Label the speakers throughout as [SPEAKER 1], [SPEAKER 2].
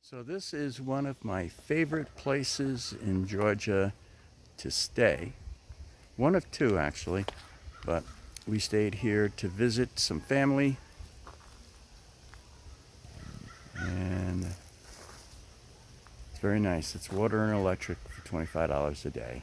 [SPEAKER 1] So this is one of my favorite places in Georgia to stay. One of two, actually, but we stayed here to visit some family, and it's very nice. It's water and electric for $25 a day.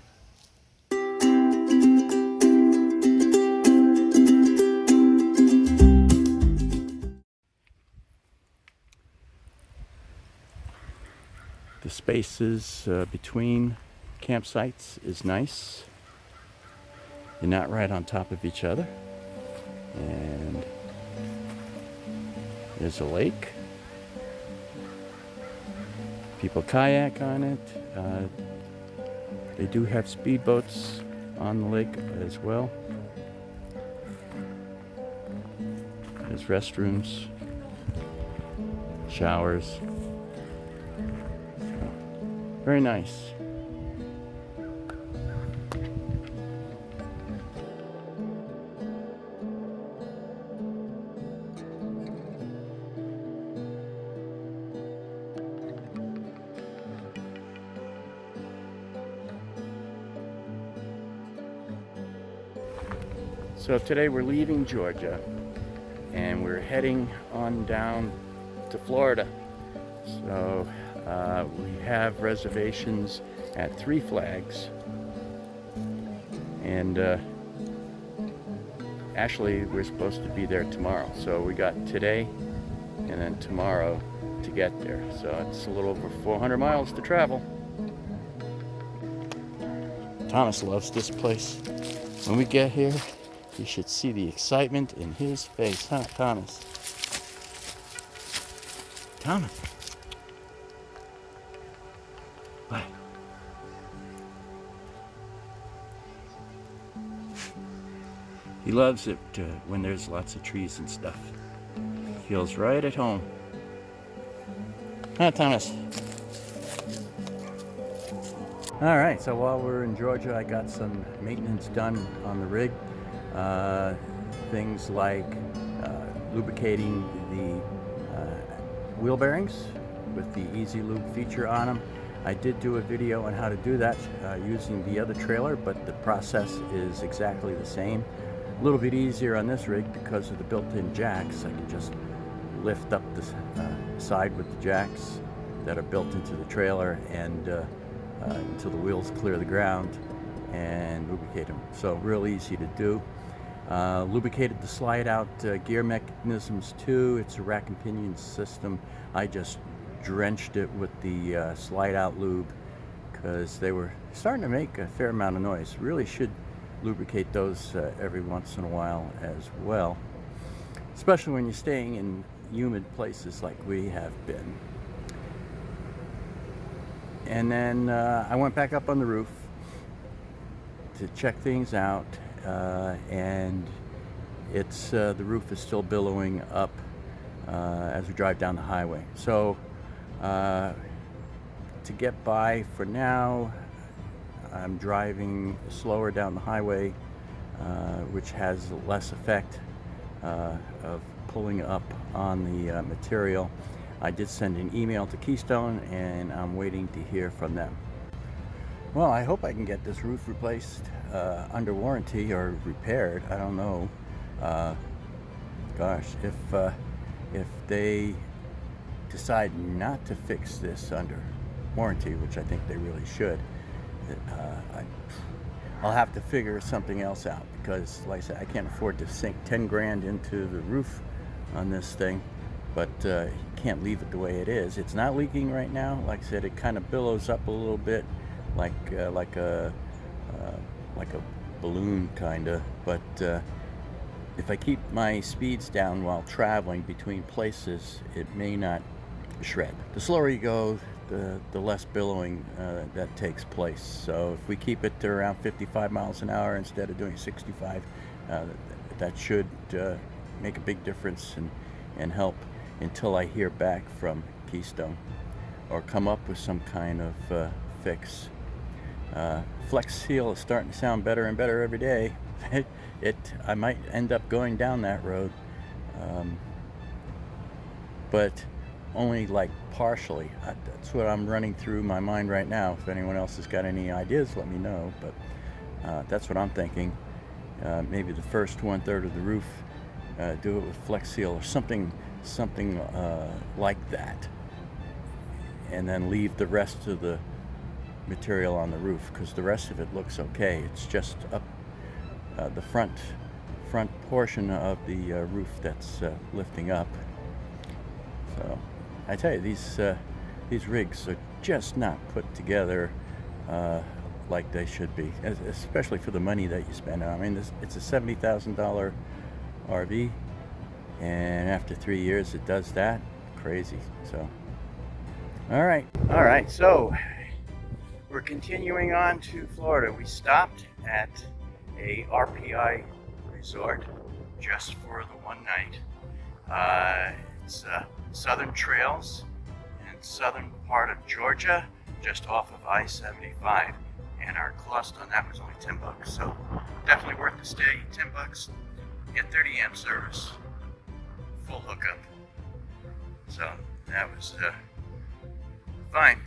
[SPEAKER 1] The spaces between campsites is nice. You're not right on top of each other. And there's a lake. People kayak on it. They do have speedboats on the lake as well. There's restrooms, showers. Very nice. So today we're leaving Georgia and we're heading on down to Florida. So we have reservations at 3 Flags, and actually we're supposed to be there tomorrow. So we got today and then tomorrow to get there. So it's a little over 400 miles to travel. Thomas loves this place. When we get here, you should see the excitement in his face, huh, Thomas? Thomas. What? He loves it when there's lots of trees and stuff. Feels right at home. Huh, Thomas? All right, so while we're in Georgia, I got some maintenance done on the rig. Things like lubricating the wheel bearings with the Easy Lube feature on them. I did do a video on how to do that using the other trailer, but the process is exactly the same. A little bit easier on this rig because of the built-in jacks. I can just lift up the side with the jacks that are built into the trailer and until the wheels clear the ground and lubricate them. So real easy to do. Lubricated the slide out gear mechanisms too. It's a rack and pinion system. I just drenched it with the slide out lube because they were starting to make a fair amount of noise. Really should lubricate those every once in a while as well, especially when you're staying in humid places like we have been. And then I went back up on the roof to check things out, and it's the roof is still billowing up as we drive down the highway. So to get by for now, I'm driving slower down the highway, which has less effect of pulling up on the material. I did send an email to Keystone and I'm waiting to hear from them. Well, I hope I can get this roof replaced under warranty or repaired. I don't know. Gosh, if they decide not to fix this under warranty, which I think they really should, I'll have to figure something else out because, like I said, I can't afford to sink 10 grand into the roof on this thing. But you can't leave it the way it is. It's not leaking right now. Like I said, it kind of billows up a little bit, like a balloon kind of. But if I keep my speeds down while traveling between places, it may not shred. The slower you go, the less billowing that takes place. So if we keep it to around 55 miles an hour instead of doing 65, that should make a big difference and help until I hear back from Keystone or come up with some kind of fix. Flex Seal is starting to sound better and better every day. I might end up going down that road, but only like partially. That's what I'm running through my mind right now. If anyone else has got any ideas, let me know. But that's what I'm thinking. Maybe the first 1/3 of the roof, do it with Flex Seal or something like that, and then leave the rest of the material on the roof, because the rest of it looks okay. It's just up the front portion of the roof that's lifting up. So I tell you, these rigs are just not put together like they should be, especially for the money that you spend. I mean, it's a $70,000 RV, and after 3 years it does that. Crazy. So all right, so we're continuing on to Florida. We stopped at a RPI resort just for the one night. It's Southern Trails in southern part of Georgia, just off of I-75, and our cost on that was only $10. So definitely worth the stay. $10. Get 30 amp service, full hookup. So that was fine.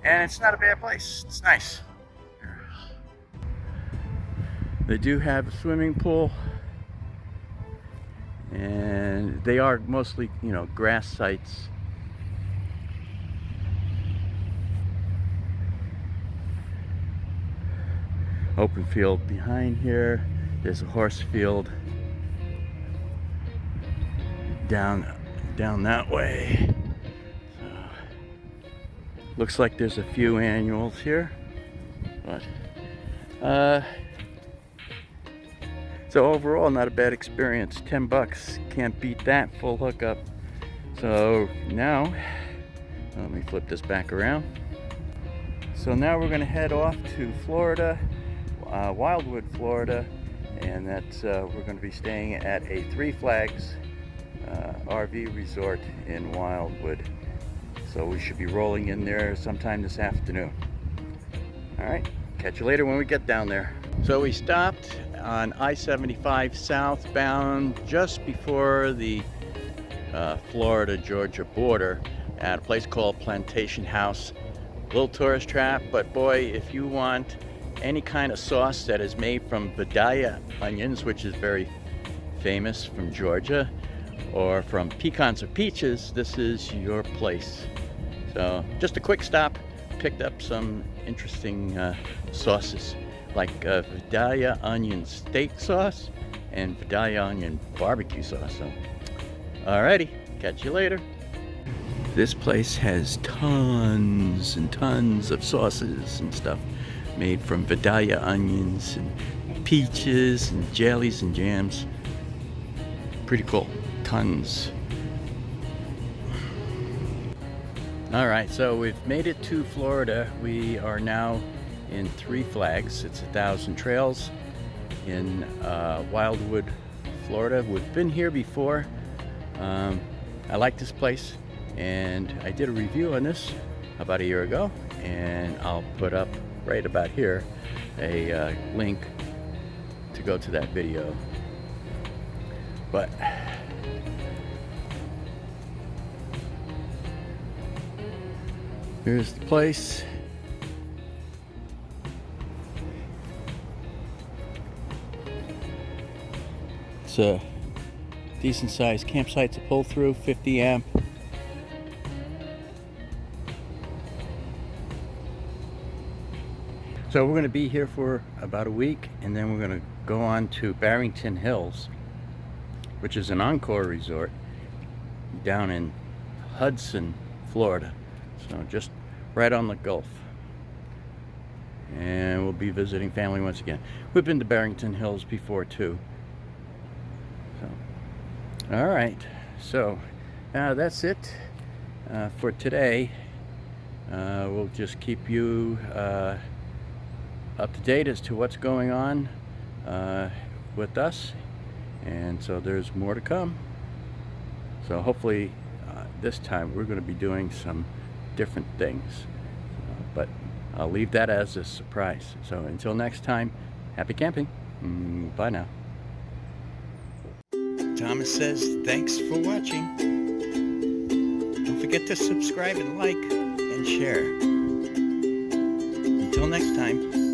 [SPEAKER 1] And it's not a bad place. It's nice. They do have a swimming pool, and they are mostly, you know, grass sites. Open field behind here. There's a horse field down that way. Looks like there's a few annuals here, but so overall, not a bad experience. $10, can't beat that. Full hookup. So now, let me flip this back around. So now we're going to head off to Florida, Wildwood, Florida, and that's we're going to be staying at a Three Flags RV resort in Wildwood. So we should be rolling in there sometime this afternoon. All right, catch you later when we get down there. So we stopped on I-75 southbound just before the Florida-Georgia border at a place called Plantation House. Little tourist trap, but boy, if you want any kind of sauce that is made from Vidalia onions, which is very famous from Georgia, or from pecans or peaches, this is your place. So just a quick stop, picked up some interesting sauces, like Vidalia onion steak sauce and Vidalia onion barbecue sauce. So alrighty, catch you later. This place has tons and tons of sauces and stuff made from Vidalia onions and peaches and jellies and jams. Pretty cool. Tons. All right, so we've made it to Florida. We are now in Three Flags. It's 1,000 Trails in Wildwood, Florida. We've been here before. I like this place, and I did a review on this about a year ago, and I'll put up right about here a link to go to that video. But here's the place. It's a decent sized campsite to pull through, 50 amp. So we're going to be here for about a week, and then we're going to go on to Barrington Hills, which is an encore resort down in Hudson, Florida. So just right on the Gulf. And we'll be visiting family once again. We've been to Barrington Hills before too. So, all right. So that's it for today. We'll just keep you up to date as to what's going on with us. And so there's more to come. So hopefully this time we're going to be doing some different things, but I'll leave that as a surprise. So until next time, happy camping. Bye now. Thomas says thanks for watching. Don't Don't forget to subscribe and like and share. Until next time.